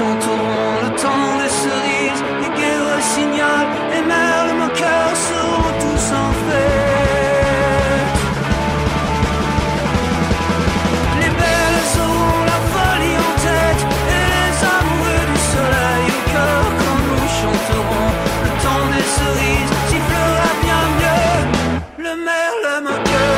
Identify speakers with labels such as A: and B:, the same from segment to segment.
A: chanterons le temps des cerises, les guerres signal, les merles moqueurs seront tous en fête. Les belles auront la folie en tête, et les amoureux du soleil au cœur quand nous chanterons le temps des cerises, sifflera bien mieux le merle moqueur.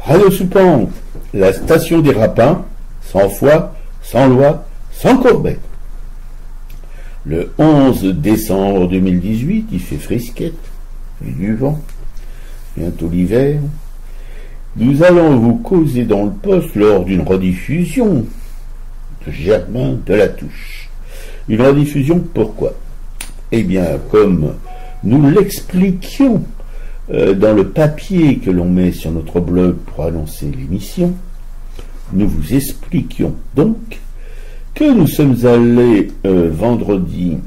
B: Radio Soupente, la station des rapins, sans foi, sans loi, sans courbette. Le 11 décembre 2018, il fait frisquette, il y a du vent, bientôt l'hiver. Nous allons vous causer dans le poste lors d'une rediffusion de Germain de la Touche. Une rediffusion pourquoi? Eh bien, comme nous l'expliquions dans le papier que l'on met sur notre blog pour annoncer l'émission, nous vous expliquions donc que nous sommes allés vendredi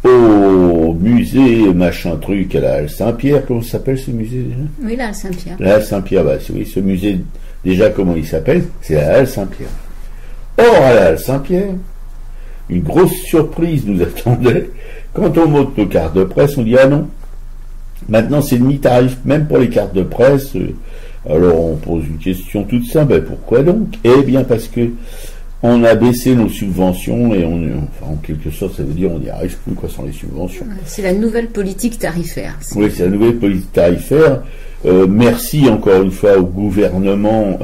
B: au musée machin truc à la Halle Saint-Pierre. Comment s'appelle ce musée déjà?
C: Oui, la Halle Saint-Pierre.
B: La Halle Saint-Pierre, bah, oui, ce musée, déjà comment il s'appelle? C'est la Halle Saint-Pierre. Or, à la Halle Saint-Pierre, une grosse surprise nous attendait. Quand on monte nos cartes de presse, on dit ah non, maintenant c'est demi-tarif, même pour les cartes de presse. Alors on pose une question toute simple, pourquoi donc? Eh bien parce que on a baissé nos subventions et enfin, en quelque sorte ça veut dire on n'y arrive plus quoi sans les subventions.
C: C'est la nouvelle politique tarifaire.
B: Oui, c'est la nouvelle politique tarifaire. Merci encore une fois au gouvernement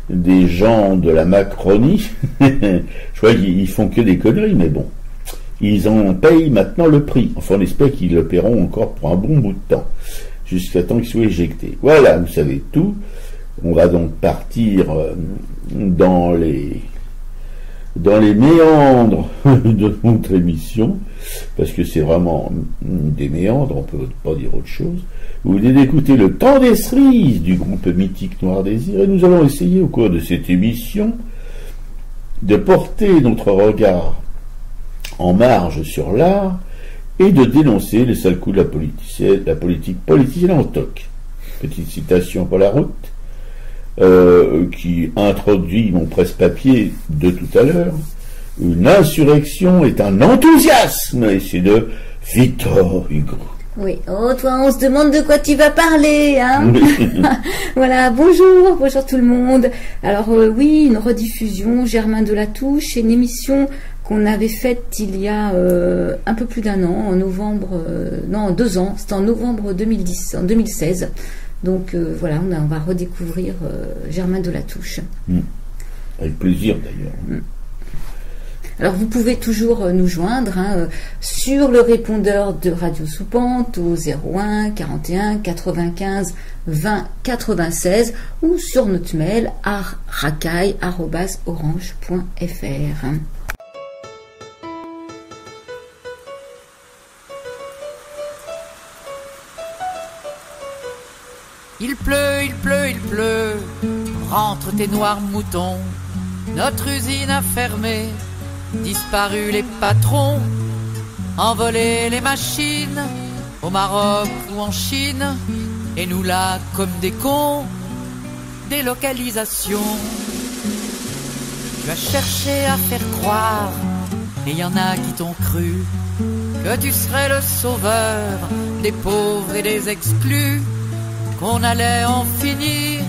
B: des gens de la Macronie. Je crois qu'ils font que des conneries, mais bon. Ils en payent maintenant le prix. Enfin, on espère qu'ils le paieront encore pour un bon bout de temps, jusqu'à temps qu'ils soient éjectés. Voilà, vous savez tout. On va donc partir dans les méandres de notre émission, parce que c'est vraiment des méandres, on ne peut pas dire autre chose. Vous venez d'écouter le temps des cerises du groupe mythique Noir Désir, et nous allons essayer au cours de cette émission de porter notre regard en marge sur l'art et de dénoncer les sales coups de la politique politicienne en toc. Petite citation pour la route qui introduit mon presse-papier de tout à l'heure. Une insurrection est un enthousiasme, et c'est de Victor Hugo.
C: Oui, oh toi on se demande de quoi tu vas parler, hein. Oui. Voilà, bonjour tout le monde. Alors oui, une rediffusion, Germain de la Touche, une émission qu'on avait faite il y a un peu plus d'un an, en novembre, 2 ans, c'était en novembre 2016. Donc voilà, on va redécouvrir Germain Delatouche.
B: Avec plaisir d'ailleurs.
C: Alors vous pouvez toujours nous joindre sur le répondeur de Radio Soupente au 01 41 95 20 96 ou sur notre mail artracaille@orange.fr.
D: Il pleut, il pleut, il pleut, rentre tes noirs moutons, notre usine a fermé, disparu les patrons, envolé les machines, au Maroc ou en Chine, et nous là comme des cons, délocalisation. Tu as cherché à faire croire, et y en a qui t'ont cru, que tu serais le sauveur des pauvres et des exclus, qu'on allait en finir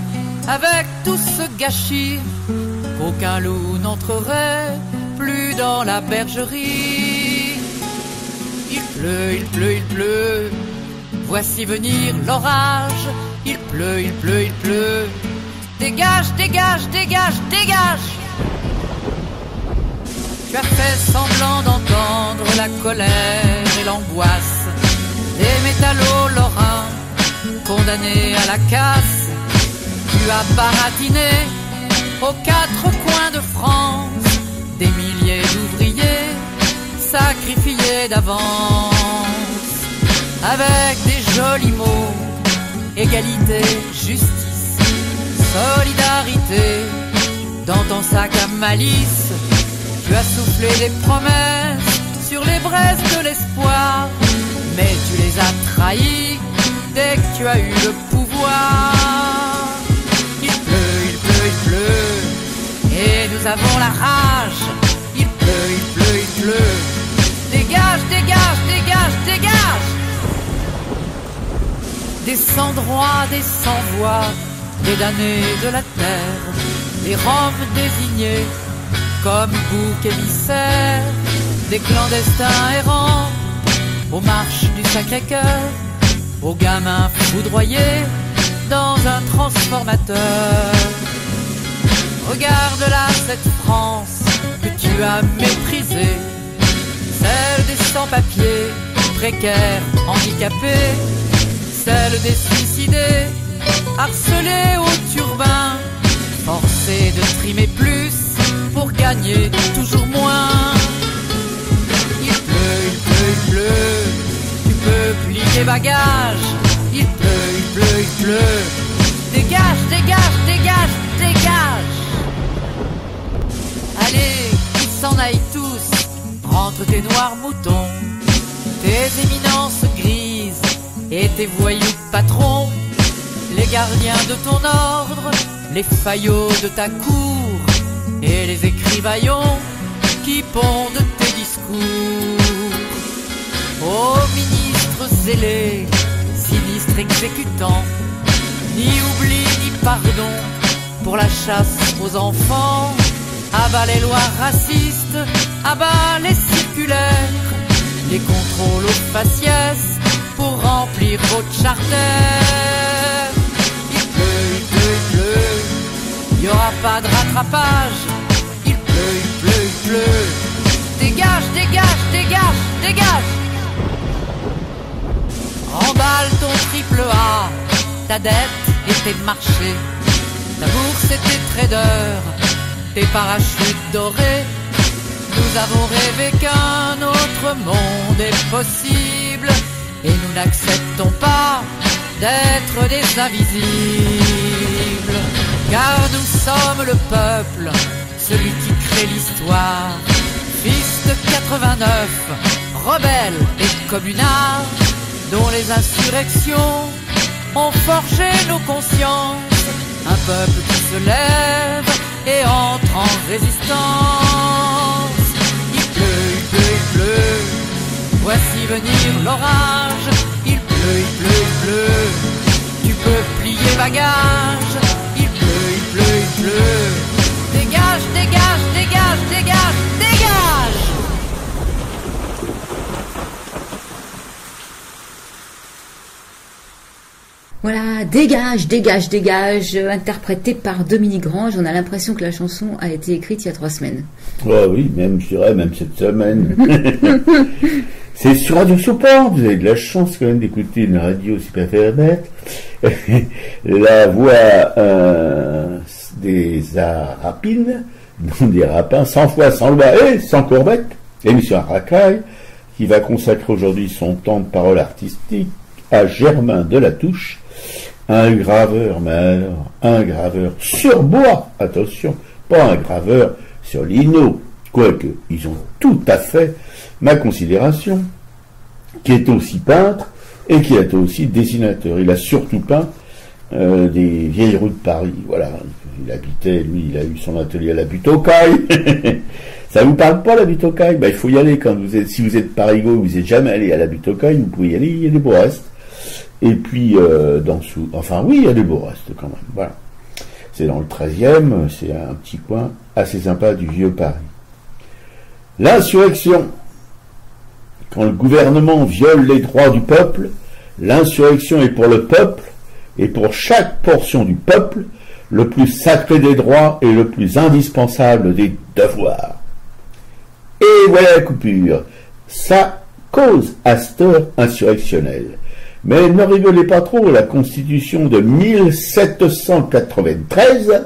D: avec tout ce gâchis, qu'aucun loup n'entrerait plus dans la bergerie. Il pleut, il pleut, il pleut, voici venir l'orage. Il pleut, il pleut, il pleut, dégage, dégage, dégage, dégage. Tu as fait semblant d'entendre la colère et l'angoisse des métallos lorrains condamnés à la casse. Tu as baratiné aux quatre coins de France des milliers d'ouvriers sacrifiés d'avance, avec des jolis mots, égalité, justice, solidarité. Dans ton sac à malice, tu as soufflé des promesses sur les braises de l'espoir, mais tu les as trahis dès que tu as eu le pouvoir. Il pleut, il pleut, il pleut, et nous avons la rage. Il pleut, il pleut, il pleut, dégage, dégage, dégage, dégage. Des sans-droits, des sans-voix, des damnés de la terre, des Roms désignés comme boucs émissaires, des clandestins errants aux marches du Sacré-Cœur, aux gamins foudroyés dans un transformateur. Regarde là cette France que tu as méprisée, celle des sans-papiers, précaires, handicapés, celle des suicidés, harcelés au turbin, forcés de trimer plus pour gagner toujours moins. Il pleut, il pleut, il pleut, tu peux plier tes bagages. Il pleut, il pleut, il pleut, dégage, dégage, dégage, dégage. Allez, ils s'en aillent tous, rentre tes noirs moutons, tes éminences grises et tes voyous patrons, les gardiens de ton ordre, les faillots de ta cour et les écrivaillons qui pondent tes discours. Ô ministres zélés, sinistres exécutants, ni oubli ni pardon pour la chasse aux enfants. À bas les lois racistes, à bas les circulaires, les contrôles aux faciès pour remplir votre charter. Il pleut, il pleut, il pleut, il n'y aura pas de rattrapage. Il pleut, il pleut, il pleut, dégage, dégage, dégage, dégage. Remballe ton triple A, ta dette et tes marchés, ta bourse et tes traders, tes parachutes dorés. Nous avons rêvé qu'un autre monde est possible, et nous n'acceptons pas d'être des invisibles. Car nous sommes le peuple, celui qui crée l'histoire, fils de 89, rebelle et communard, dont les insurrections ont forgé nos consciences. Un peuple qui se lève et entre en résistance. Il pleut, il pleut, il pleut, voici venir l'orage. Il pleut, il pleut, il pleut, tu peux plier bagages. Il pleut, il pleut, il pleut, dégage, dégage, dégage, dégage, dégage.
C: Voilà, dégage, dégage, dégage, interprété par Dominique Grange. On a l'impression que la chanson a été écrite il y a 3 semaines.
B: Oh oui, même, je dirais, même cette semaine. C'est sur Radio Support, vous avez de la chance quand même d'écouter une radio super permettre. La voix des Arapines, des Rapins, 100 fois, sans loi et sans courbette, émission à racaille, qui va consacrer aujourd'hui son temps de parole artistique à Germain Delatouche, un graveur, mais alors, un graveur sur bois, attention, pas un graveur sur lino, quoique ils ont tout à fait ma considération, qui est aussi peintre et qui est aussi dessinateur. Il a surtout peint des vieilles rues de Paris. Voilà, il habitait, lui, il a eu son atelier à la butte aux Cailles. Ça vous parle pas, la butte aux Cailles? Ben, il faut y aller quand vous êtes, si vous êtes parigot, vous n'êtes jamais allé à la butte aux Cailles, vous pouvez y aller, il y a des beaux restes. Et puis, enfin oui, il y a des beaux restes quand même, voilà. C'est dans le 13e, c'est un petit coin assez sympa du vieux Paris. L'insurrection. Quand le gouvernement viole les droits du peuple, l'insurrection est pour le peuple, et pour chaque portion du peuple, le plus sacré des droits et le plus indispensable des devoirs. Et voilà la coupure. Ça cause à cette heure insurrectionnelle. Mais ne rigolez pas trop, la Constitution de 1793,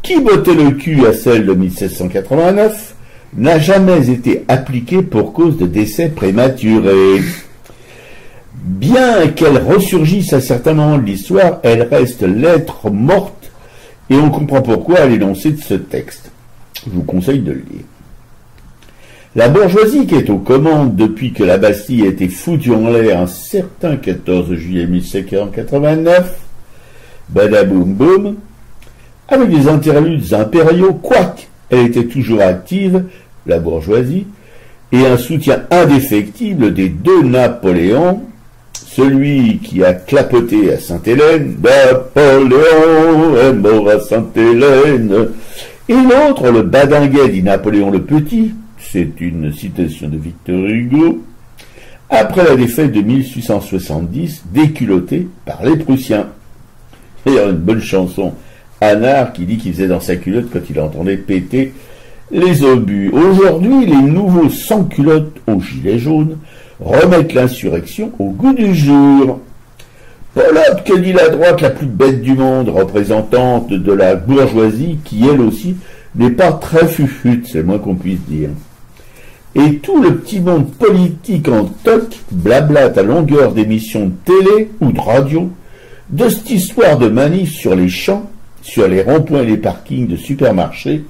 B: qui bottait le cul à celle de 1789, n'a jamais été appliquée pour cause de décès prématurés. Bien qu'elle ressurgisse à certains moments de l'histoire, elle reste lettre morte, et on comprend pourquoi à l'énoncé de ce texte. Je vous conseille de le lire. La bourgeoisie qui est aux commandes depuis que la Bastille a été foutue en l'air un certain 14 juillet 1789, badaboum boum, avec des interludes impériaux, quoique elle était toujours active, la bourgeoisie, et un soutien indéfectible des 2 Napoléons, celui qui a clapoté à Sainte-Hélène, Napoléon est mort à Sainte-Hélène, et l'autre, le badinguet dit Napoléon le Petit, c'est une citation de Victor Hugo, après la défaite de 1870, déculotté par les Prussiens. Il y a une bonne chanson, Anard, qui dit qu'il faisait dans sa culotte quand il entendait péter les obus. Aujourd'hui, les nouveaux sans-culottes aux gilets jaunes remettent l'insurrection au goût du jour. Polotte, que dit la droite la plus bête du monde, représentante de la bourgeoisie, qui elle aussi n'est pas très fufute, c'est le moins qu'on puisse dire. Et tout le petit monde politique en toc blablate à longueur d'émissions de télé ou de radio de cette histoire de manif sur les champs, sur les ronds-points et les parkings de supermarchés,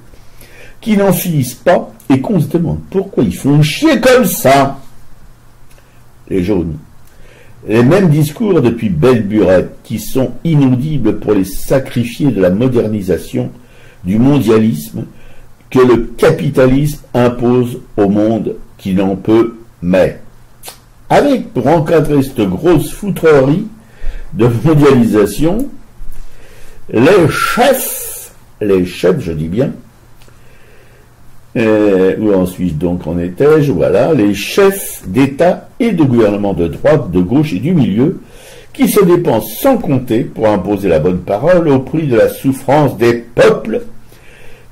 B: qui n'en finissent pas et qu'on se demande pourquoi ils font chier comme ça. Les jaunes. Les mêmes discours depuis Belle Burette, qui sont inaudibles pour les sacrifiés de la modernisation, du mondialisme, que le capitalisme impose au monde qui n'en peut mais. Avec, pour encadrer cette grosse foutrerie de mondialisation, les chefs, je dis bien, où en Suisse donc en étais-je, voilà, les chefs d'État et de gouvernement de droite, de gauche et du milieu, qui se dépensent sans compter pour imposer la bonne parole au prix de la souffrance des peuples,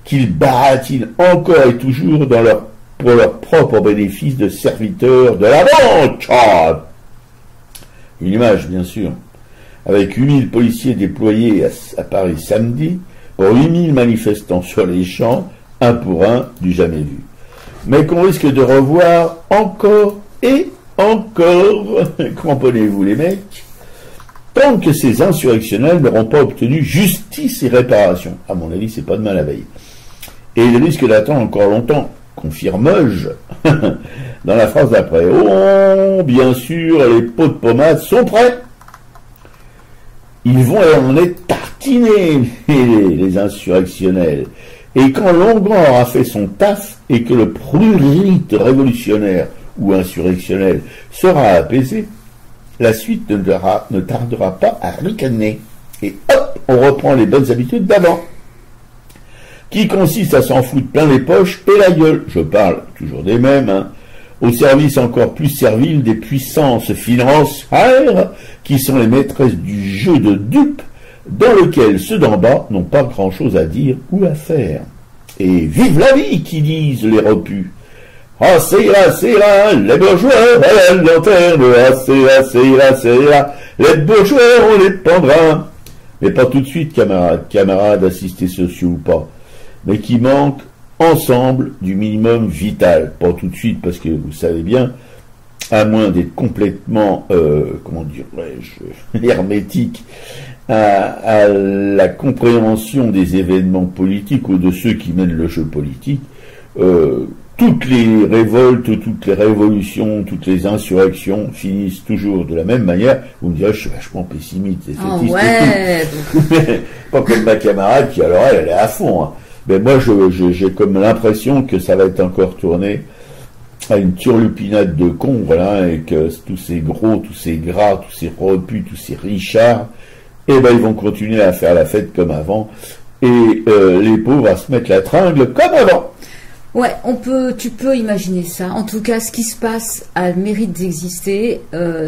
B: qu'ils baratinent encore et toujours pour leur propre bénéfice de serviteurs de la banque. Une image, bien sûr, avec 8000 policiers déployés à Paris samedi, pour 8000 manifestants sur les champs, un pour un, du jamais vu. Mais qu'on risque de revoir encore et encore, cramponnez-vous les mecs, tant que ces insurrectionnels n'auront pas obtenu justice et réparation. À mon avis, c'est pas demain la veille. Et ils risquent d'attendre encore longtemps, confirme-je, dans la phrase d'après. Oh, bien sûr, les pots de pommade sont prêts. Ils vont en être tartinés, les insurrectionnels. Et quand Longan aura fait son taf et que le prurite révolutionnaire ou insurrectionnel sera apaisé, la suite ne tardera pas à ricaner. Et hop, on reprend les bonnes habitudes d'avant, qui consiste à s'en foutre plein les poches et la gueule. Je parle toujours des mêmes, hein. au service encore plus servile des puissances financières qui sont les maîtresses du jeu de dupes dans lequel ceux d'en bas n'ont pas grand-chose à dire ou à faire. Et vive la vie, qui disent les repus. Ah, c'est là, les bourgeois, à la lanterne, ah, c'est là, les bourgeois, on les pendra. Mais pas tout de suite, camarades, assistés sociaux ou pas, mais qui manquent ensemble du minimum vital. Pas tout de suite, parce que vous savez bien, à moins d'être complètement, comment dirais-je, hermétique à la compréhension des événements politiques ou de ceux qui mènent le jeu politique, toutes les révoltes, toutes les révolutions, toutes les insurrections finissent toujours de la même manière. Vous me direz, je suis vachement pessimiste,
C: oh ouais.
B: Pas comme ma camarade qui, alors elle est à fond. Hein. Mais moi, j'ai comme l'impression que ça va être encore tourné à une turlupinade de cons, voilà, et que tous ces gros, tous ces gras, tous ces repus, tous ces richards, eh ben ils vont continuer à faire la fête comme avant, et les pauvres à se mettre la tringle comme avant.
C: Ouais, tu peux imaginer ça. En tout cas, ce qui se passe a le mérite d'exister. On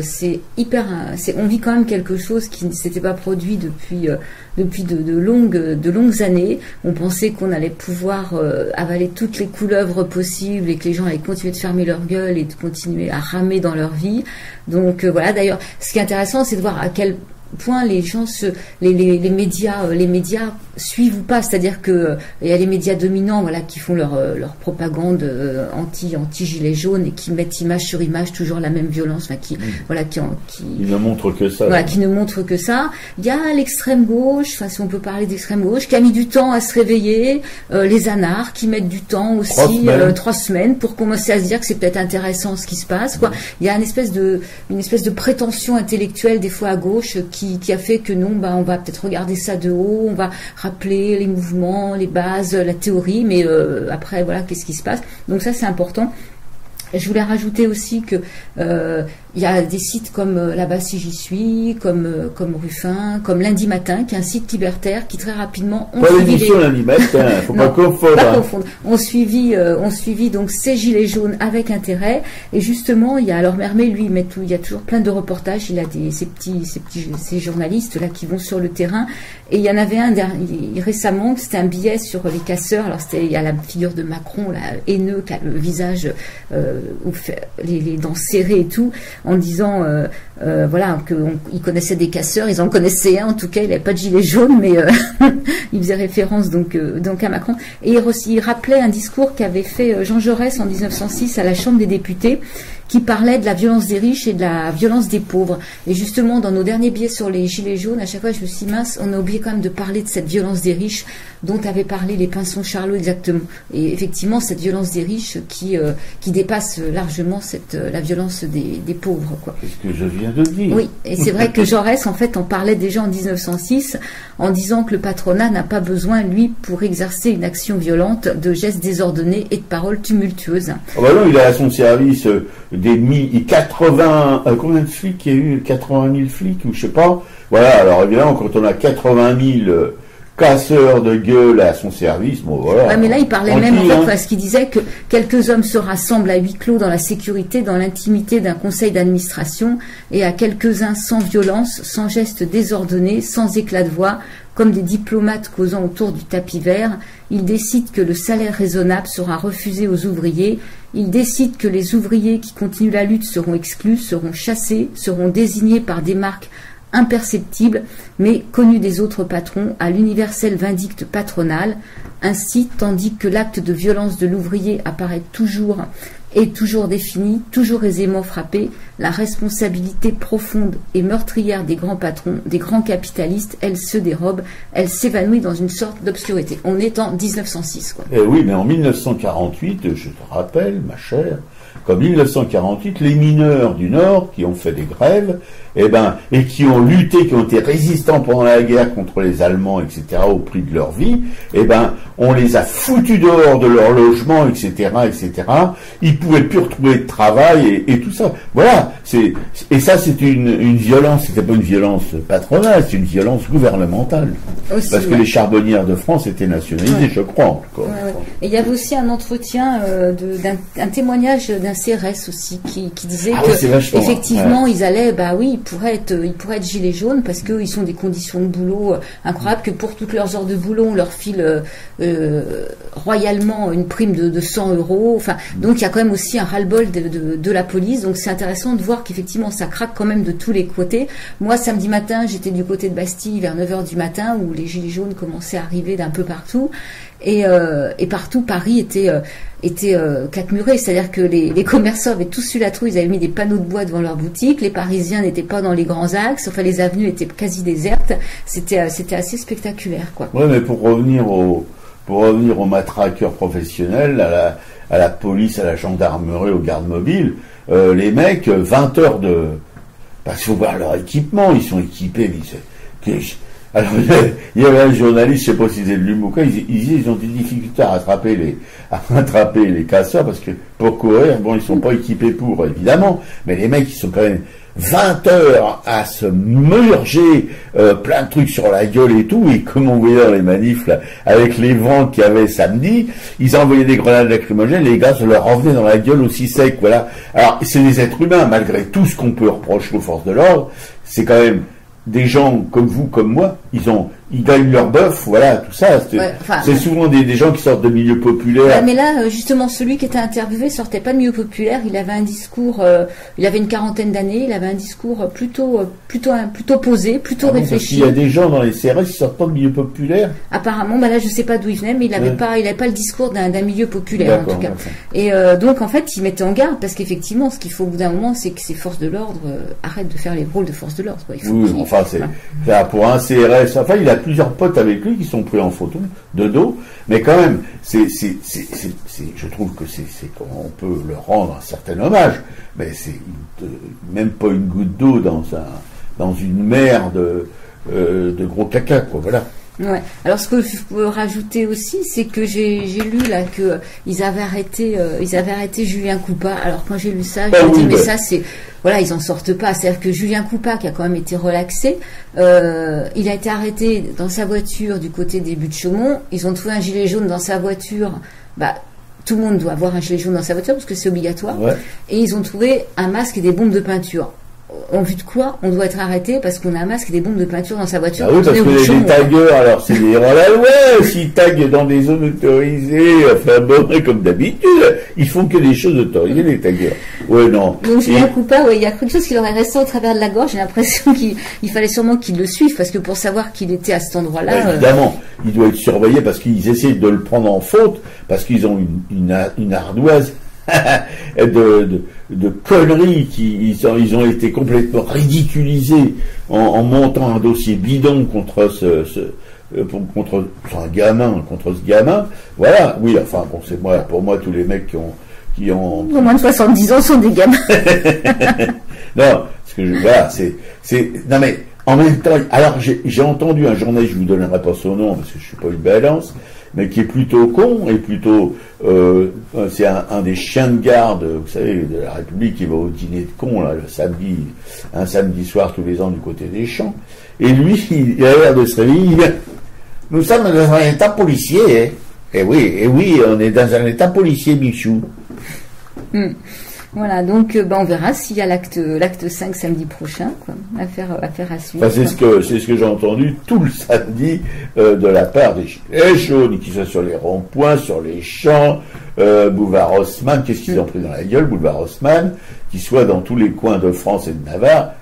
C: vit quand même quelque chose qui ne s'était pas produit depuis de longues années. On pensait qu'on allait pouvoir avaler toutes les couleuvres possibles et que les gens allaient continuer de fermer leur gueule et de continuer à ramer dans leur vie. Donc voilà. D'ailleurs, ce qui est intéressant, c'est de voir à quel point les gens les médias suivent ou pas, c'est-à-dire que il y a les médias dominants, voilà, qui font leur propagande anti gilets jaunes et qui mettent image sur image toujours la même violence, enfin, qui
B: ne montrent que ça.
C: Voilà, qui ne montrent que ça. Il y a l'extrême gauche, enfin si on peut parler d'extrême gauche, qui a mis du temps à se réveiller, les anards qui mettent du temps aussi, 3 semaines pour commencer à se dire que c'est peut-être intéressant ce qui se passe, quoi. Il y a une espèce de prétention intellectuelle des fois à gauche qui a fait que non, on va peut-être regarder ça de haut, on va rappeler les mouvements, les bases, la théorie, mais après, voilà, qu'est-ce qui se passe. Donc ça, c'est important. Je voulais rajouter aussi que il y a des sites comme Là-bas si j'y suis, comme Ruffin, comme Lundi Matin, qui est un site libertaire qui très rapidement
B: ont suivi Lundi Matin, faut pas confondre.
C: On suivi donc ces gilets jaunes avec intérêt, et justement il y a alors Mermet, lui, il y a toujours plein de reportages, il a ces journalistes là qui vont sur le terrain, et il y en avait un récemment, c'était un billet sur les casseurs. Alors il y a la figure de Macron là, haineux, qui a le visage les dents serrées et tout, en disant voilà, qu'ils connaissaient des casseurs, ils en connaissaient un, en tout cas il n'avait pas de gilet jaune, mais il faisait référence donc à Macron, et il rappelait un discours qu'avait fait Jean Jaurès en 1906 à la Chambre des députés, qui parlait de la violence des riches et de la violence des pauvres. Et justement, dans nos derniers billets sur les gilets jaunes, à chaque fois je me suis dit, mince, on a oublié quand même de parler de cette violence des riches dont avait parlé les Pinson Charlot exactement. Et effectivement, cette violence des riches qui dépasse largement la violence des pauvres, quoi.
B: C'est ce que je viens de dire.
C: Oui, et c'est vrai que Jaurès, en fait, en parlait déjà en 1906, en disant que le patronat n'a pas besoin, lui, pour exercer une action violente, de gestes désordonnés et de paroles tumultueuses.
B: Oh bah non, il a à son service des 80, combien de flics il y a eu, 80 000 flics, ou je sais pas. Voilà, alors évidemment, quand on a 80 000 casseurs de gueule à son service, bon voilà.
C: Ouais, mais là, il parlait même, en fait, parce qu'il disait que quelques hommes se rassemblent à huis clos dans la sécurité, dans l'intimité d'un conseil d'administration, et à quelques-uns sans violence, sans gestes désordonnés, sans éclat de voix, comme des diplomates causant autour du tapis vert. Il décide que le salaire raisonnable sera refusé aux ouvriers. Il décide que les ouvriers qui continuent la lutte seront exclus, seront chassés, seront désignés par des marques imperceptibles, mais connues des autres patrons, à l'universel vindicte patronal. Ainsi, tandis que l'acte de violence de l'ouvrier apparaît toujours défini, toujours aisément frappé, la responsabilité profonde et meurtrière des grands patrons, des grands capitalistes, elle se dérobe, elle s'évanouit dans une sorte d'obscurité. On est en 1906, quoi.
B: Eh oui, mais en 1948, je te rappelle, ma chère, qu'en 1948, les mineurs du Nord qui ont fait des grèves, et qui ont lutté, qui ont été résistants pendant la guerre contre les Allemands, etc., au prix de leur vie, on les a foutus dehors de leur logement, etc., etc. Ils pouvaient plus retrouver de travail et tout ça. Voilà. Et ça, c'est une violence. C'était pas une violence patronale, c'est une violence gouvernementale.
C: Aussi,
B: parce que les charbonnières de France étaient nationalisées, je crois. Encore.
C: Et il y avait aussi un entretien d'un témoignage d'un CRS aussi qui disait que effectivement ils allaient, ils pourraient être gilets jaunes parce qu'ils sont des conditions de boulot incroyables, que pour toutes leurs heures de boulot on leur file royalement une prime de 100 €. Enfin, donc il y a quand même aussi un ras-le-bol de la police. Donc c'est intéressant de voir qu'effectivement ça craque quand même de tous les côtés. Moi, samedi matin, j'étais du côté de Bastille vers 9h du matin où les gilets jaunes commençaient à arriver d'un peu partout. Et partout, Paris était claquemuré, c'est-à-dire que les commerçants avaient tous eu la trouille, ils avaient mis des panneaux de bois devant leurs boutiques, les Parisiens n'étaient pas dans les grands axes, enfin les avenues étaient quasi désertes, c'était assez spectaculaire, quoi.
B: Ouais, mais pour revenir aux matraqueurs professionnels, à la police, à la gendarmerie, aux gardes mobiles, les mecs, 20 heures parce qu'il faut voir leur équipement, ils sont équipés, alors, il y avait un journaliste, je sais pas si c'est de l'humour, ils ont des difficultés à rattraper les casseurs, parce que pour courir, ils sont pas équipés pour, évidemment, mais les mecs, ils sont quand même 20 heures à se murger plein de trucs sur la gueule et tout, et comme on voyait dans les manifs, là, avec les vents qu'il y avait samedi, ils envoyaient des grenades lacrymogènes, les gars se leur revenaient dans la gueule aussi sec, voilà. Alors, c'est des êtres humains, malgré tout ce qu'on peut reprocher aux forces de l'ordre, c'est quand même des gens comme vous, comme moi, ils gagnent leur bœuf, voilà, tout ça. C'est souvent des gens qui sortent de milieux populaires.
C: Ouais, mais là, justement, celui qui était interviewé sortait pas de milieu populaire. Il avait un discours, il avait une quarantaine d'années, il avait un discours plutôt posé, plutôt réfléchi.
B: Parce qu'il y a des gens dans les CRS qui sortent pas de milieu populaire.
C: Apparemment, là, je sais pas d'où il venait, mais il avait pas le discours d'un milieu populaire, en tout cas. Et donc, en fait, il mettait en garde, parce qu'effectivement, ce qu'il faut au bout d'un moment, c'est que ces forces de l'ordre arrêtent de faire les rôles de forces de l'ordre.
B: Pour un CRS, il a plusieurs potes avec lui qui sont pris en photo de dos, mais quand même, je trouve que on peut leur rendre un certain hommage, mais c'est même pas une goutte d'eau dans une mer de gros caca, quoi, voilà.
C: Ouais. Alors ce que je peux rajouter aussi, c'est que j'ai lu là que ils avaient arrêté Julien Coupat. Alors quand j'ai lu ça, je me dis ça c'est ils en sortent pas. C'est-à-dire que Julien Coupat, qui a quand même été relaxé, il a été arrêté dans sa voiture du côté des Buttes-Chaumont. Ils ont trouvé un gilet jaune dans sa voiture. Tout le monde doit avoir un gilet jaune dans sa voiture parce que c'est obligatoire. Ouais. Et ils ont trouvé un masque et des bombes de peinture. En vue de quoi on doit être arrêté parce qu'on a un masque et des bombes de peinture dans sa voiture.
B: Ah oui, parce que les taggeurs, alors c'est des s'ils taguent dans des zones autorisées, comme d'habitude, ils font que des choses autorisées, les taggeurs. Ouais, non.
C: Donc Julien Coupat, il y a quelque chose qui leur est resté au travers de la gorge. J'ai l'impression qu'il fallait sûrement qu'ils le suivent parce que pour savoir qu'il était à cet endroit-là.
B: Évidemment, il doit être surveillé parce qu'ils essaient de le prendre en faute parce qu'ils ont une ardoise. de conneries ils ont été complètement ridiculisés en montant un dossier bidon contre ce gamin, voilà, oui, pour moi tous les mecs qui ont
C: au moins de 70 ans sont des gamins.
B: Non, non mais en même temps, alors j'ai entendu un journaliste, je vous donnerai pas son nom parce que je suis pas une balance, mais qui est plutôt con et plutôt c'est un des chiens de garde, vous savez, de la République qui va au dîner de cons là, un samedi soir tous les ans du côté des Champs. Et lui, il a l'air de se réveiller. Nous sommes dans un état policier, hein. Et oui, on est dans un état policier, Michou.
C: Voilà, donc on verra s'il y a l'acte 5 samedi prochain, quoi. Affaire à suivre.
B: C'est ce que j'ai entendu tout le samedi de la part des gilets jaunes, qui sont sur les ronds-points, sur les champs, boulevard Haussmann, qu'est-ce qu'ils ont pris dans la gueule, boulevard Haussmann, qui soit dans tous les coins de France et de Navarre.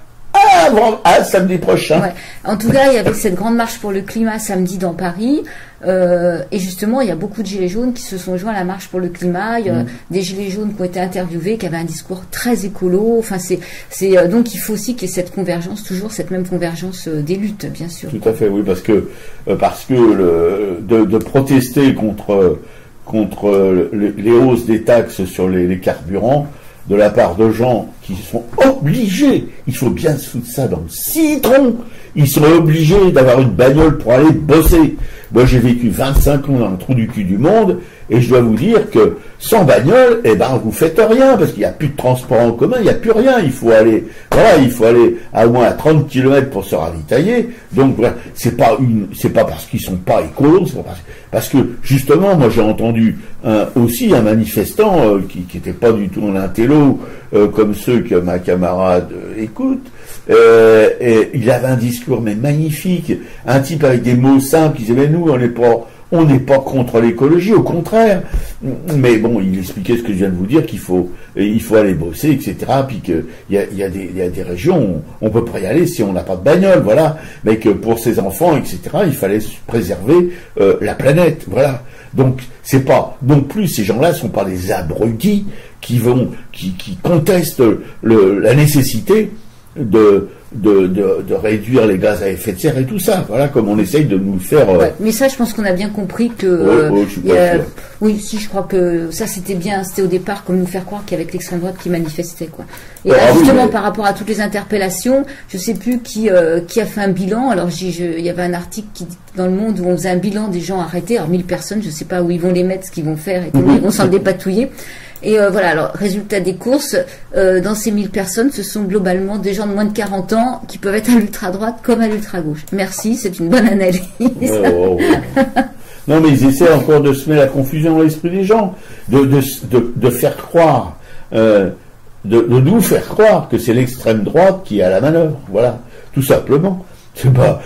B: Samedi prochain. Ouais.
C: En tout cas, il y avait cette grande marche pour le climat samedi dans Paris. Et justement, il y a beaucoup de gilets jaunes qui se sont joints à la marche pour le climat. Il y a des gilets jaunes qui ont été interviewés, qui avaient un discours très écolo. Enfin, donc il faut aussi qu'il y ait cette convergence, toujours cette même convergence des luttes, bien sûr.
B: Tout à fait, oui, parce que de protester contre les hausses des taxes sur les carburants, de la part de gens qui sont obligés, il faut bien se foutre ça dans le citron, ils sont obligés d'avoir une bagnole pour aller bosser. moi j'ai vécu 25 ans dans le trou du cul du monde, et je dois vous dire que sans bagnole, eh ben vous faites rien, parce qu'il n'y a plus de transport en commun, il n'y a plus rien, il faut aller à moins à 30 km pour se ravitailler. Donc voilà, c'est pas parce qu'ils sont pas écolos, c'est pas parce que justement, moi j'ai entendu aussi un manifestant qui était pas du tout un intello comme ceux que ma camarade écoute. Et il avait un discours mais magnifique, un type avec des mots simples qui disait mais nous on n'est pas contre l'écologie, au contraire. Mais bon, il expliquait ce que je viens de vous dire, il faut aller bosser, etc. Puis qu'il y a des régions où on peut pas y aller si on n'a pas de bagnole, voilà. Mais que pour ses enfants, etc., il fallait préserver la planète, voilà. Donc c'est pas non plus, ces gens-là sont pas des abrutis qui contestent la nécessité de réduire les gaz à effet de serre et tout ça, voilà, comme on essaye de nous le faire.
C: Ouais, mais ça, je pense qu'on a bien compris que. Oui, si, je crois que ça, c'était au départ comme nous faire croire qu'il y avait l'extrême droite qui manifestait, quoi. Et là, justement, par rapport à toutes les interpellations, je sais plus qui a fait un bilan. Alors, il y avait un article dans Le Monde où on faisait un bilan des gens arrêtés. Alors, 1000 personnes, je sais pas où ils vont les mettre, ce qu'ils vont faire et comment ils vont s'en dépatouiller. Et voilà, alors, résultat des courses, dans ces 1000 personnes, ce sont globalement des gens de moins de 40 ans qui peuvent être à l'ultra-droite comme à l'ultra-gauche. Merci, c'est une bonne analyse.
B: Non, mais ils essaient encore de semer la confusion dans l'esprit des gens, de faire croire, de nous faire croire que c'est l'extrême droite qui est à la manœuvre. Voilà, tout simplement. C'est pas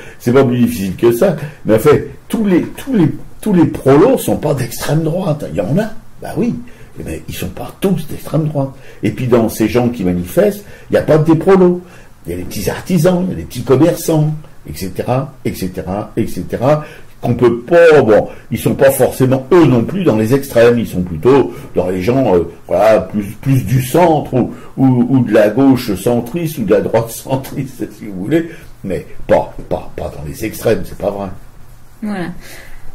B: plus difficile que ça. Mais en fait, tous les prolos sont pas d'extrême droite. Il y en a, bah oui. Mais ils sont pas tous d'extrême droite. Et puis dans ces gens qui manifestent, il n'y a pas que des prolos. Il y a des petits artisans, il y a des petits commerçants, etc., qu'on peut pas, bon, ils sont pas forcément eux non plus dans les extrêmes, ils sont plutôt dans les gens, voilà, plus du centre, ou de la gauche centriste, ou de la droite centriste, si vous voulez, mais pas dans les extrêmes, c'est pas vrai.
C: Voilà.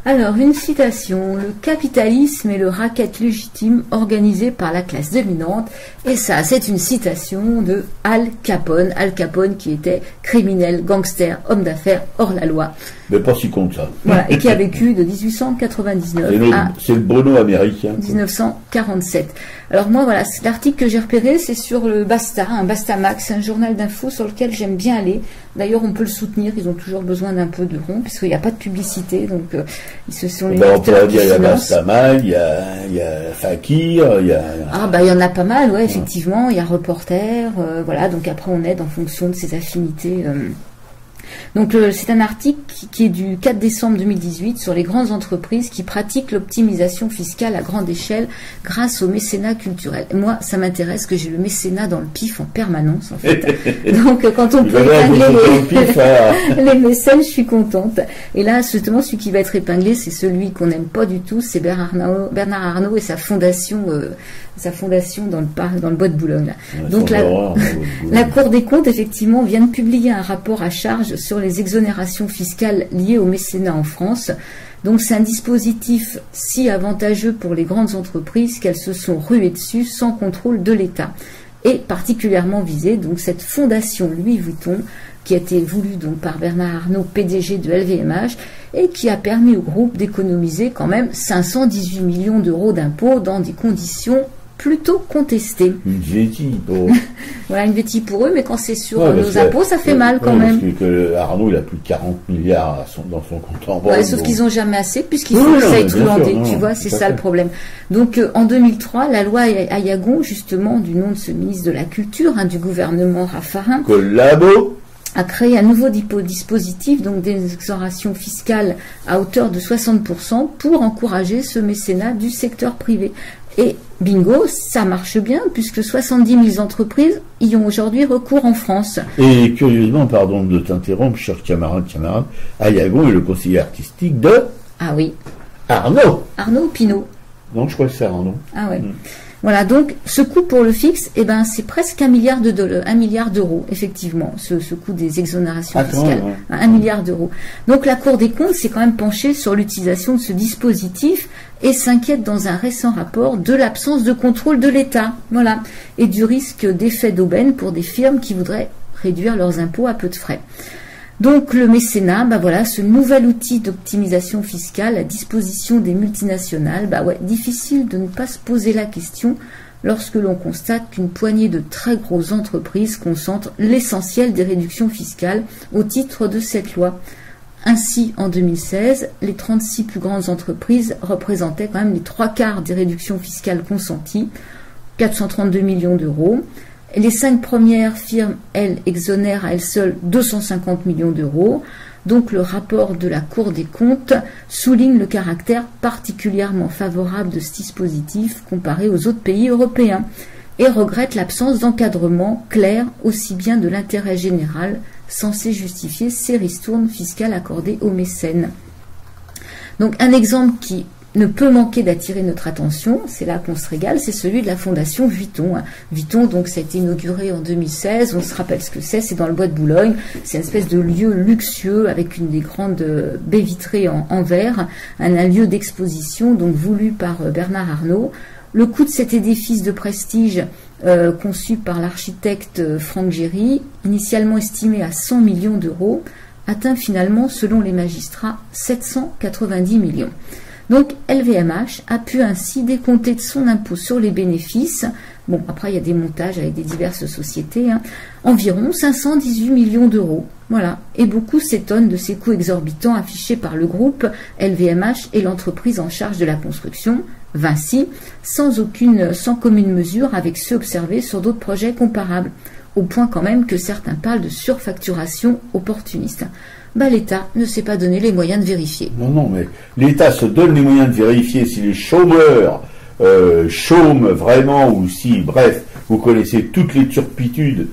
C: Alors, une citation, le capitalisme est le racket légitime organisé par la classe dominante. Et ça, c'est une citation de Al Capone. Al Capone qui était criminel, gangster, homme d'affaires, hors la loi.
B: Mais pas si con que ça.
C: Voilà, et qui a vécu de 1899 à
B: c'est le Bono américain.
C: 1947. Alors moi, voilà, l'article que j'ai repéré, c'est sur le Basta, un Bastamax, un journal d'infos sur lequel j'aime bien aller. D'ailleurs, on peut le soutenir, ils ont toujours besoin d'un peu de rond, puisqu'il n'y a pas de publicité, donc ce sont les lecteurs qui
B: financent. Il y a
C: Bastamag,
B: il y a Fakir, il y a...
C: Ah bah il y en a pas mal, ouais, effectivement, il y a Reporter, voilà, donc après on aide en fonction de ses affinités. Donc c'est un article qui est du 4 décembre 2018 sur les grandes entreprises qui pratiquent l'optimisation fiscale à grande échelle grâce au mécénat culturel. Moi, ça m'intéresse que j'ai le mécénat dans le pif en permanence, en fait. Donc quand on peut épingler les mécènes, je suis contente. Et là, justement, celui qui va être épinglé, c'est celui qu'on n'aime pas du tout, c'est Bernard Arnault et sa fondation dans le bois de Boulogne. Là.
B: Ouais,
C: donc la Cour des comptes, effectivement, vient de publier un rapport à charge sur les exonérations fiscales liées au mécénat en France. Donc c'est un dispositif si avantageux pour les grandes entreprises qu'elles se sont ruées dessus sans contrôle de l'État. Et particulièrement visée, donc cette fondation Louis Vuitton, qui a été voulue donc par Bernard Arnault, PDG de LVMH, et qui a permis au groupe d'économiser quand même 518 millions d'euros d'impôts dans des conditions plutôt contestées.
B: Une vétille pour...
C: Voilà, une vétille pour eux, mais quand c'est sur nos impôts, ça fait mal quand même.
B: Parce que Arnault, il a plus de 40 milliards dans son compte en banque.
C: Ouais, sauf qu'ils n'ont jamais assez, puisqu'il faut que ça aille truander, tu vois, c'est ça le problème. Donc en 2003, la loi Ayagon, justement, du nom de ce ministre de la Culture, du gouvernement Raffarin,
B: Collabo,
C: a créé un nouveau dispositif, donc des exonérations fiscales à hauteur de 60% pour encourager ce mécénat du secteur privé. Et bingo, ça marche bien, puisque 70 000 entreprises y ont aujourd'hui recours en France.
B: Et curieusement, pardon de t'interrompre, cher camarade, Ayagon est le conseiller artistique de...
C: Ah oui.
B: Arnaud.
C: Arnaud ou Pinault?
B: Non, je crois que c'est Arnaud.
C: Ah ouais. Voilà, donc ce coût pour le fixe, eh ben, c'est presque $1 milliard, $1 milliard, effectivement, ce coût des exonérations fiscales. Ouais. 1 milliard d'euros. Donc la Cour des comptes s'est quand même penchée sur l'utilisation de ce dispositif et s'inquiète dans un récent rapport de l'absence de contrôle de l'État. Voilà. Et du risque d'effet d'aubaine pour des firmes qui voudraient réduire leurs impôts à peu de frais. Donc le mécénat, voilà, ce nouvel outil d'optimisation fiscale à disposition des multinationales, difficile de ne pas se poser la question lorsque l'on constate qu'une poignée de très grosses entreprises concentrent l'essentiel des réductions fiscales au titre de cette loi. Ainsi, en 2016, les 36 plus grandes entreprises représentaient quand même les 3/4 des réductions fiscales consenties, 432 millions d'euros. Les 5 premières firmes, elles, exonèrent à elles seules 250 millions d'euros. Donc le rapport de la Cour des comptes souligne le caractère particulièrement favorable de ce dispositif comparé aux autres pays européens et regrette l'absence d'encadrement clair aussi bien de l'intérêt général censé justifier ces ristournes fiscales accordées aux mécènes. Donc un exemple qui ne peut manquer d'attirer notre attention, c'est là qu'on se régale, c'est celui de la fondation Vuitton. Vuitton, donc, ça a été inauguré en 2016, on se rappelle ce que c'est dans le bois de Boulogne, c'est une espèce de lieu luxueux avec une des grandes baies vitrées en verre, un lieu d'exposition donc voulu par Bernard Arnault. Le coût de cet édifice de prestige conçu par l'architecte Franck Géry, initialement estimé à 100 millions d'euros, atteint finalement, selon les magistrats, 790 millions. Donc LVMH a pu ainsi décompter de son impôt sur les bénéfices, après il y a des montages avec des diverses sociétés, environ 518 millions d'euros. Voilà, et beaucoup s'étonnent de ces coûts exorbitants affichés par le groupe LVMH et l'entreprise en charge de la construction, Vinci, sans commune mesure avec ceux observés sur d'autres projets comparables, au point quand même que certains parlent de surfacturation opportuniste. L'État ne s'est pas donné les moyens de vérifier.
B: Non, mais l'État se donne les moyens de vérifier si les chômeurs chôment vraiment ou si, bref, vous connaissez toutes les turpitudes,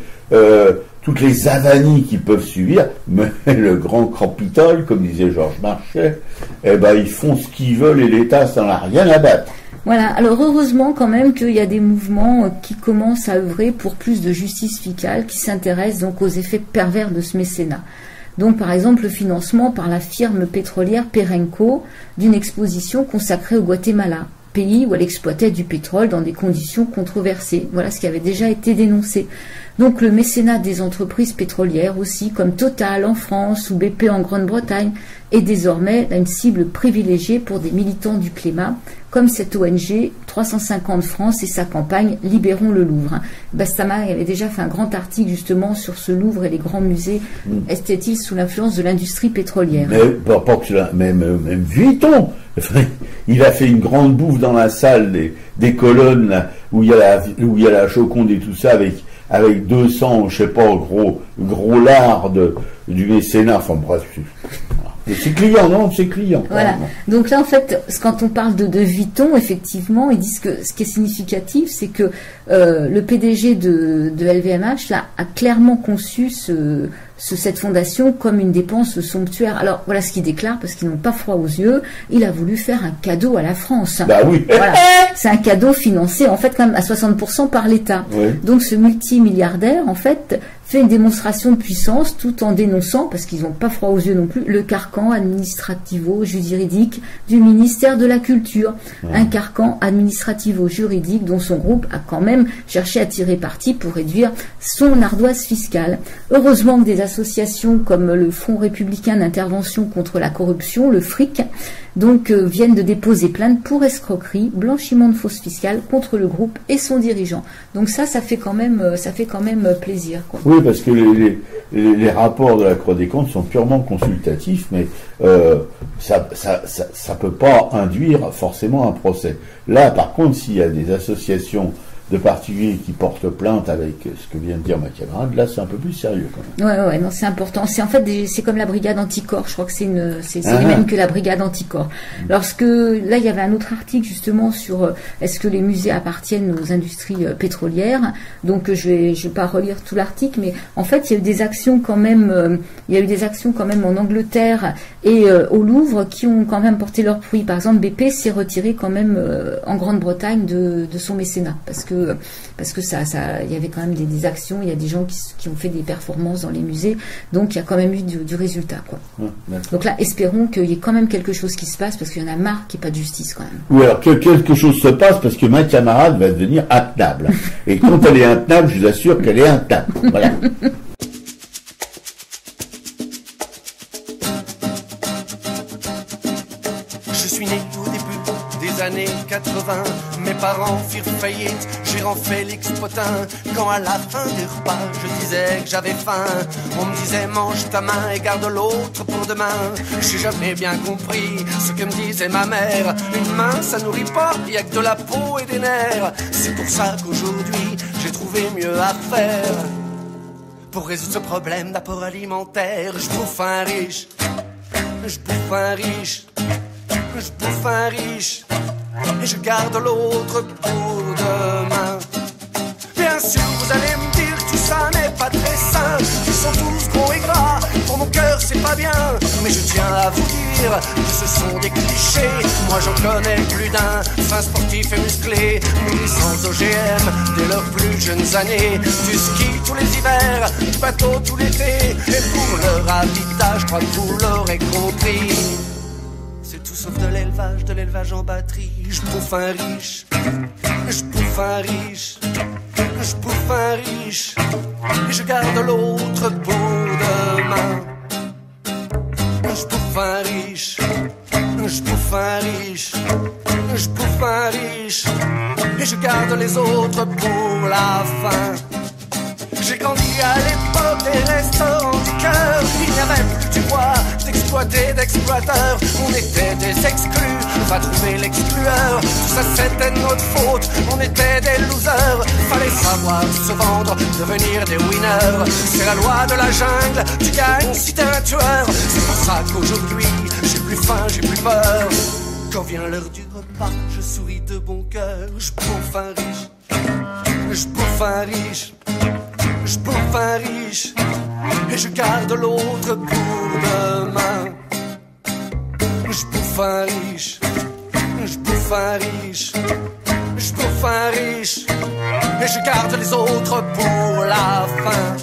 B: toutes les avanies qu'ils peuvent subir, mais le grand Capitole, comme disait Georges Marchais, ils font ce qu'ils veulent et l'État s'en a rien à battre.
C: Voilà, alors heureusement quand même qu'il y a des mouvements qui commencent à œuvrer pour plus de justice fiscale, qui s'intéressent donc aux effets pervers de ce mécénat. Donc, par exemple, le financement par la firme pétrolière Perenco d'une exposition consacrée au Guatemala, pays où elle exploitait du pétrole dans des conditions controversées. Voilà ce qui avait déjà été dénoncé. Donc, le mécénat des entreprises pétrolières aussi, comme Total en France ou BP en Grande-Bretagne, est désormais une cible privilégiée pour des militants du climat, comme cette ONG 350 France et sa campagne Libérons le Louvre. Bastama avait déjà fait un grand article justement sur ce Louvre et les grands musées esthétiques sous l'influence de l'industrie pétrolière.
B: Mais pas que cela, même Vuitton, il a fait une grande bouffe dans la salle des colonnes là, où il y a la Joconde et tout ça avec 200, je sais pas, gros lard du mécénat, enfin bref. Et c'est client, non, c'est client.
C: Voilà. Donc là, en fait, quand on parle de Vuitton, effectivement, ils disent que ce qui est significatif, c'est que le PDG de LVMH là, a clairement conçu cette fondation comme une dépense somptuaire. Alors voilà ce qu'il déclare, parce qu'ils n'ont pas froid aux yeux. Il a voulu faire un cadeau à la France.
B: Bah oui.
C: Voilà. C'est un cadeau financé en fait quand même à 60% par l'État. Oui. Donc ce multimilliardaire en fait fait une démonstration de puissance tout en dénonçant, parce qu'ils n'ont pas froid aux yeux non plus, le carcan administrativo-juridique du ministère de la Culture. Un carcan administrativo-juridique dont son groupe a quand même cherché à tirer parti pour réduire son ardoise fiscale. Heureusement que des associations comme le Front républicain d'intervention contre la corruption, le FRIC, donc viennent de déposer plainte pour escroquerie, blanchiment de fausses fiscales contre le groupe et son dirigeant. Donc ça fait quand même plaisir, quoi.
B: Oui, parce que les rapports de la Cour des comptes sont purement consultatifs, mais ça peut pas induire forcément un procès. Là, par contre, s'il y a des associations de particuliers qui portent plainte avec ce que vient de dire ma camarade, là c'est un peu plus sérieux quand même.
C: Ouais, non, c'est important. C'est en fait c'est comme la brigade anticorps. Je crois que c'est les mêmes que la brigade anticorps. Lorsque là il y avait un autre article justement sur est-ce que les musées appartiennent aux industries pétrolières. Donc je vais pas relire tout l'article, mais en fait il y a eu des actions quand même. Il y a eu des actions quand même en Angleterre et au Louvre qui ont quand même porté leurs fruits. Par exemple, BP s'est retiré quand même en Grande-Bretagne de son mécénat parce que ça, il y avait quand même des actions, il y a des gens qui ont fait des performances dans les musées, donc il y a quand même eu du résultat, quoi. Donc là, espérons qu'il y ait quand même quelque chose qui se passe, parce qu'il y en a marre qu'il n'y ait pas de justice, quand même.
B: Ou alors que quelque chose se passe, parce que ma camarade va devenir intenable. Et quand elle est intenable, je vous assure qu'elle est intenable. Voilà.
E: années 80, mes parents firent faillite, j'ai renfait l'expotin. Quand à la fin des repas, je disais que j'avais faim, on me disait mange ta main et garde l'autre pour demain. J'ai jamais bien compris ce que me disait ma mère. Une main ça nourrit pas, y a que de la peau et des nerfs. C'est pour ça qu'aujourd'hui j'ai trouvé mieux à faire. Pour résoudre ce problème d'apport alimentaire, je bouffe un riche, je bouffe un riche, je bouffe un riche, et je garde l'autre pour demain. Bien sûr, vous allez me dire que tout ça n'est pas très sain, ils sont tous gros et gras, pour mon cœur c'est pas bien. Mais je tiens à vous dire que ce sont des clichés, moi j'en connais plus d'un, fin sportif et musclé, nourris sans OGM dès leurs plus jeunes années, du ski tous les hivers, du bateau tout l'été, et pour leur habitat, je crois que vous l'aurez compris, c'est tout sauf de l'élevage en batterie. Je bouffe un riche, je bouffe un riche, je bouffe un riche, et je garde l'autre pour demain. Je bouffe un riche, je bouffe un riche, je bouffe un riche, et je garde les autres pour la fin. J'ai grandi à l'époque des restaurants du cœur, il n'y avait plus du bois, d'exploités, d'exploiteurs, on était des exclus, va trouver l'exclueur, tout ça c'était de notre faute, on était des losers, fallait savoir se vendre, devenir des winners, c'est la loi de la jungle, tu gagnes si t'es un tueur, c'est pour ça qu'aujourd'hui j'ai plus faim, j'ai plus peur, quand vient l'heure du repas, je souris de bon cœur, je bouffe un riche, je bouffe un riche, je bouffe un riche, et je garde l'autre pour demain. Je bouffe un riche, je bouffe un riche, je bouffe un riche, et je garde les autres pour la fin.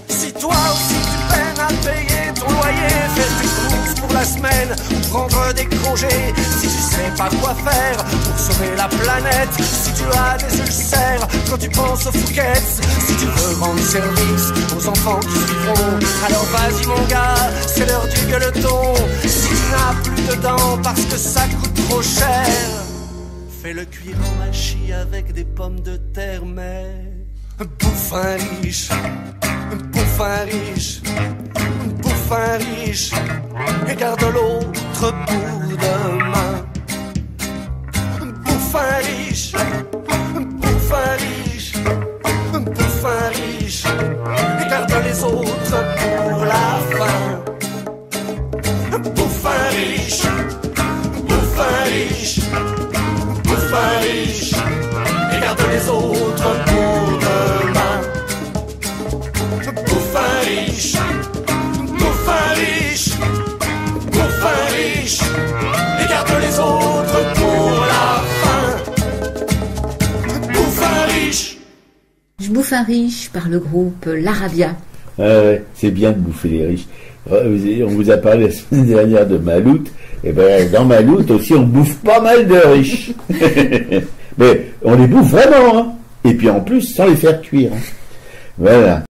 E: Si toi aussi tu peines à payer ton loyer, faire tes courses pour la semaine, ou prendre des congés, si tu sais pas quoi faire pour sauver la planète, si tu as des ulcères quand tu penses aux Fouquettes, si tu veux rendre service aux enfants qui suivront, alors vas-y mon gars, c'est l'heure du gueuleton. Si tu n'as plus de dents parce que ça coûte trop cher, fais-le cuire en hachis avec des pommes de terre, mais bouffe un riche, bouffe un riche, bouffe un riche, et garde l'autre pour demain. Bouffe un riche, bouffe un riche, bouffe un riche, et garde les autres pour la fin. Bouffe un riche, bouffe un riche, bouffe un riche, et garde les autres pour demain. Bouffe un riche, bouffe un riche, bouffe un riche, et garde les autres pour la fin. Bouffe un riche.
C: Je bouffe un riche par le groupe L'Arabia.
B: C'est bien de bouffer les riches. On vous a parlé la semaine dernière de Maloute. Et ben dans Maloute aussi on bouffe pas mal de riches. Mais on les bouffe vraiment, hein. Et puis en plus sans les faire cuire. Hein. Voilà.